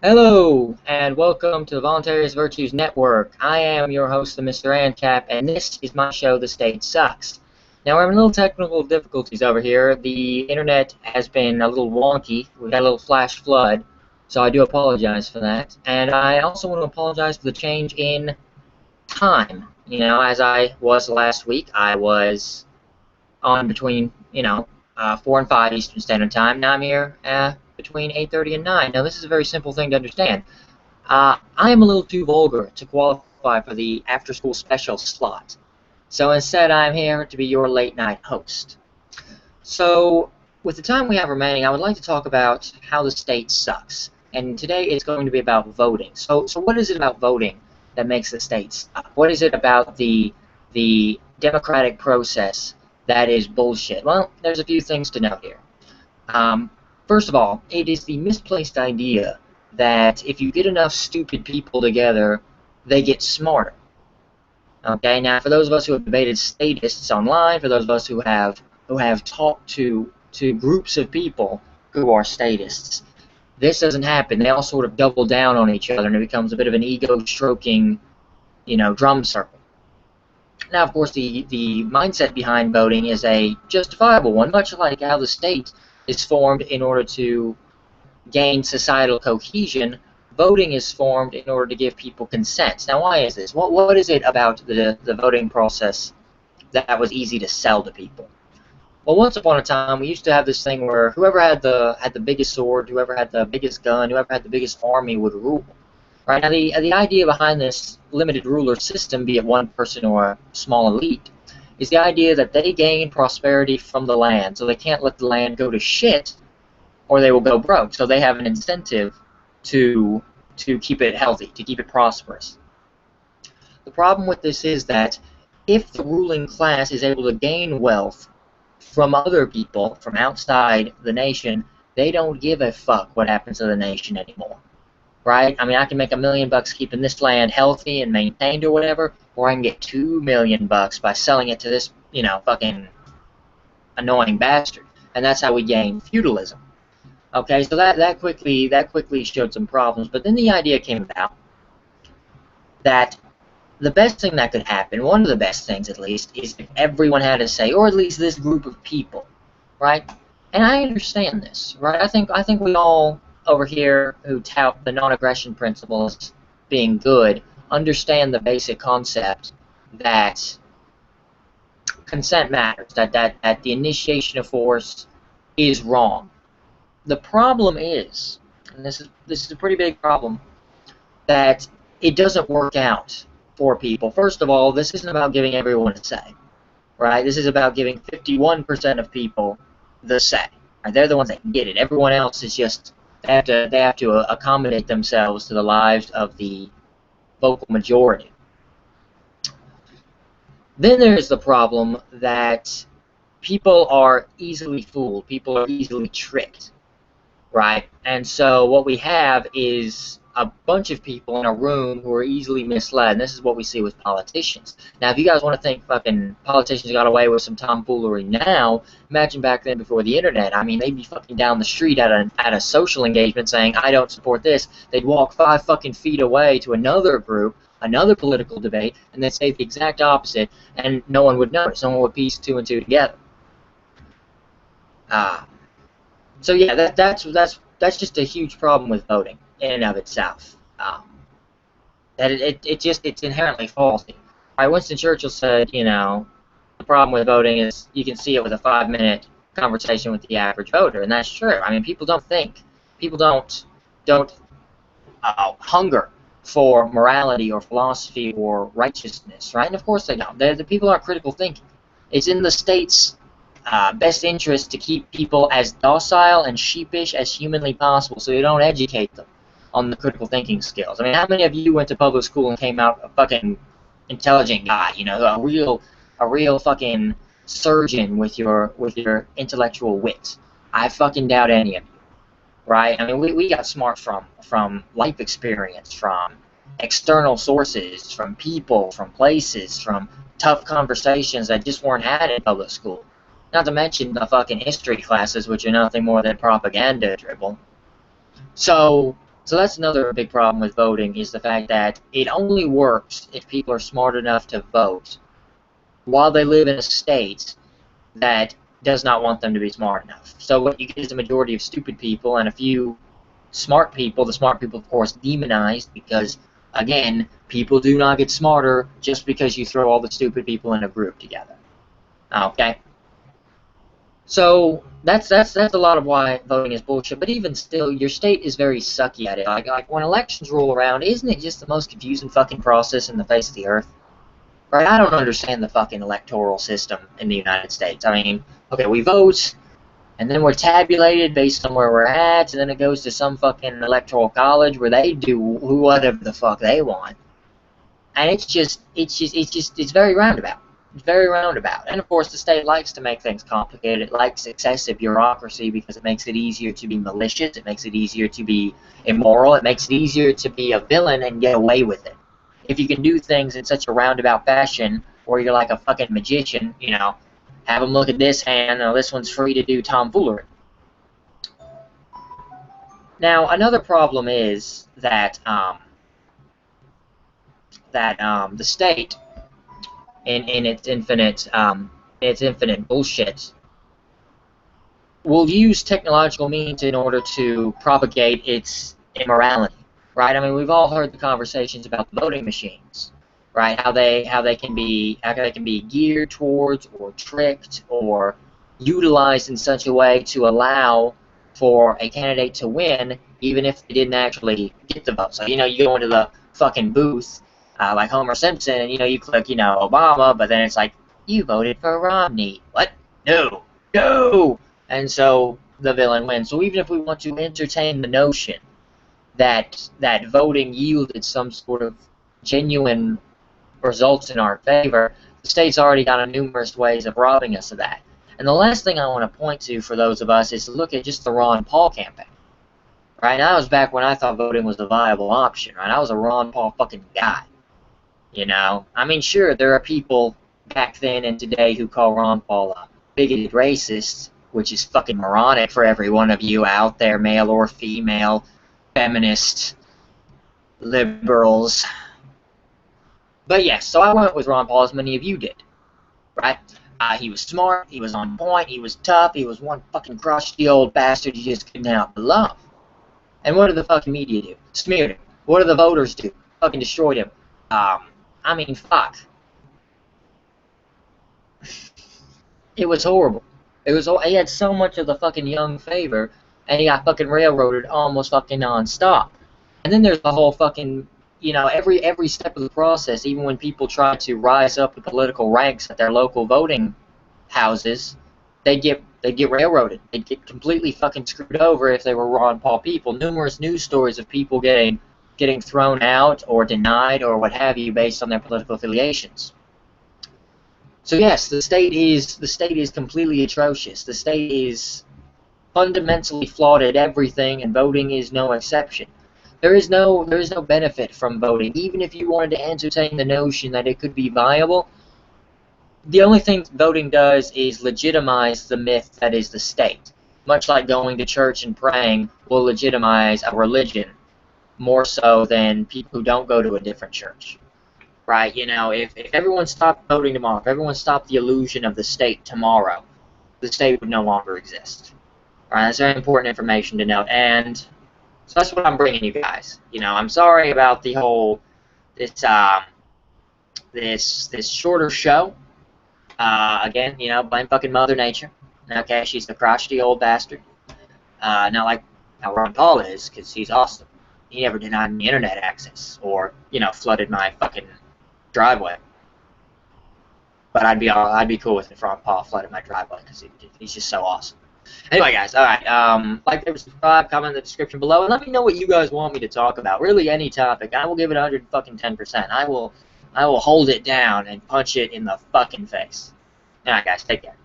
Hello, and welcome to the Voluntary Virtues Network. I am your host, Mr. ANCAP, and this is my show, The State Sucks. Now, we're having a little technical difficulties over here. The internet has been a little wonky. We've had a little flash flood, so I do apologize for that. And I also want to apologize for the change in time. As I was last week, I was on between, 4 and 5 Eastern Standard Time. Now I'm here between 8:30 and 9. Now, this is a very simple thing to understand. I am a little too vulgar to qualify for the after-school special slot. So instead, I'm here to be your late-night host. So, with the time we have remaining, I would like to talk about how the state sucks. And today it's going to be about voting. So what is it about voting that makes the state suck? What is it about the democratic process that is bullshit? Well, there's a few things to note here. First of all, it is the misplaced idea that if you get enough stupid people together, they get smarter. Okay, now for those of us who have debated statists online, for those of us who have talked to groups of people who are statists, this doesn't happen. They all sort of double down on each other, and it becomes a bit of an ego-stroking, drum circle. Now, of course, the mindset behind voting is a justifiable one, much like how the state is formed in order to gain societal cohesion. Voting is formed in order to give people consent. Now, why is this? What is it about the voting process that was easy to sell to people? Well, once upon a time, we used to have this thing where whoever had the biggest sword, whoever had the biggest gun, whoever had the biggest army would rule. Right? Now, the idea behind this limited ruler system, be it one person or a small elite, is the idea that they gain prosperity from the land, so they can't let the land go to shit, or they will go broke. So they have an incentive to keep it healthy, to keep it prosperous. The problem with this is that if the ruling class is able to gain wealth from other people, from outside the nation, they don't give a fuck what happens to the nation anymore. Right? I mean, I can make $1 million keeping this land healthy and maintained or whatever, or I can get $2 million by selling it to this, fucking annoying bastard. And that's how we gain feudalism. Okay, so that quickly showed some problems, but then the idea came about that the best thing that could happen, one of the best things at least, is if everyone had a say, or at least this group of people, right? And I understand this, right? I think we all over here who tout the non-aggression principle as being good understand the basic concept that consent matters, that the initiation of force is wrong. The problem is, and this is a pretty big problem, that it doesn't work out for people. First of all, this isn't about giving everyone a say, right? This is about giving 51% of people the say. Right? They're the ones that get it. Everyone else is just they have to accommodate themselves to the lives of the vocal majority. Then there's the problem that people are easily fooled. People are easily tricked. Right? And so what we have is a bunch of people in a room who are easily misled, and this is what we see with politicians. Now, if you guys want to think fucking politicians got away with some tomfoolery now, imagine back then before the internet. I mean, they'd be fucking down the street at a social engagement saying, I don't support this. They'd walk 5 fucking feet away to another group, another political debate, and they'd say the exact opposite, and no one would notice. No one would piece 2 and 2 together. So yeah, that's just a huge problem with voting in and of itself. That it's inherently faulty. Winston Churchill said, the problem with voting is you can see it with a 5-minute conversation with the average voter, and that's true. I mean, people don't think, people don't hunger for morality or philosophy or righteousness, right? And of course they don't. The people aren't critical thinking. It's in the state's best interest to keep people as docile and sheepish as humanly possible so you don't educate them on the critical thinking skills. I mean, how many of you went to public school and came out a fucking intelligent guy, a real fucking surgeon with your intellectual wit? I fucking doubt any of you, right? I mean, we got smart from life experience, from external sources, from people, from places, from tough conversations that just weren't had in public school. Not to mention the fucking history classes, which are nothing more than propaganda dribble. So So that's another big problem with voting, is the fact that it only works if people are smart enough to vote while they live in a state that does not want them to be smart enough. So what you get is a majority of stupid people and a few smart people. The smart people, of course, demonized because, again, people do not get smarter just because you throw all the stupid people in a group together. Okay? So that's a lot of why voting is bullshit. But even still, your state is very sucky at it. Like when elections roll around, isn't it just the most confusing fucking process in the face of the earth? Right? I don't understand the fucking electoral system in the United States. I mean, okay, we vote, and then we're tabulated based on where we're at, and then it goes to some fucking electoral college where they do whatever the fuck they want. And it's very roundabout. It's very roundabout. And of course, the state likes to make things complicated. It likes excessive bureaucracy because it makes it easier to be malicious. It makes it easier to be immoral. It makes it easier to be a villain and get away with it. If you can do things in such a roundabout fashion, or you're like a fucking magician, you know, have them look at this hand, this one's free to do tomfoolery. Now, another problem is that the state, in its infinite bullshit, will use technological means in order to propagate its immorality. Right? I mean, we've all heard the conversations about the voting machines, right? How they can be geared towards or tricked or utilized in such a way to allow for a candidate to win, even if they didn't actually get the vote. So you go into the fucking booth like Homer Simpson, and you click Obama, but then it's like you voted for Romney. What? No, no. And so the villain wins. So even if we want to entertain the notion that voting yielded some sort of genuine results in our favor, the state's already got numerous ways of robbing us of that. And the last thing I want to point to for those of us is to look at just the Ron Paul campaign. Right? Now, I was back when I thought voting was a viable option. Right? I was a Ron Paul fucking guy. I mean, sure, there are people back then and today who call Ron Paul a bigoted racist, which is fucking moronic for every one of you out there, male or female, feminist, liberals. But yes, so I went with Ron Paul, as many of you did, right? He was smart, he was on point, he was tough, he was one fucking crusty old bastard you just couldn't help but love. And what did the fucking media do? Smeared him. What did the voters do? Fucking destroyed him. I mean, fuck. It was horrible. He had so much of the fucking young favor, and he got fucking railroaded almost fucking non-stop. And then there's the whole fucking, every step of the process, even when people try to rise up the political ranks at their local voting houses, they'd get railroaded. They'd get completely fucking screwed over if they were Ron Paul people. Numerous news stories of people getting thrown out or denied or what have you based on their political affiliations. So yes, the state is completely atrocious. The state is fundamentally flawed at everything, and voting is no exception. There is no benefit from voting. Even if you wanted to entertain the notion that it could be viable, the only thing voting does is legitimize the myth that is the state. Much like going to church and praying will legitimize a religion more so than people who don't go to a different church. Right? If everyone stopped voting tomorrow, if everyone stopped the illusion of the state tomorrow, the state would no longer exist. Alright, that's very important information to note, and so that's what I'm bringing you guys. I'm sorry about the whole this shorter show. Again, blame fucking Mother Nature. Okay, she's the crotchety old bastard. Not like how Ron Paul is, because he's awesome. He never denied me internet access or flooded my fucking driveway. But I'd be cool with if Ron Paul flooded my driveway because he's just so awesome. Anyway, guys, all right. Like, favorite, subscribe, comment in the description below, and let me know what you guys want me to talk about. Really, any topic. I will give it 110%. I will hold it down and punch it in the fucking face. All right, guys, take care.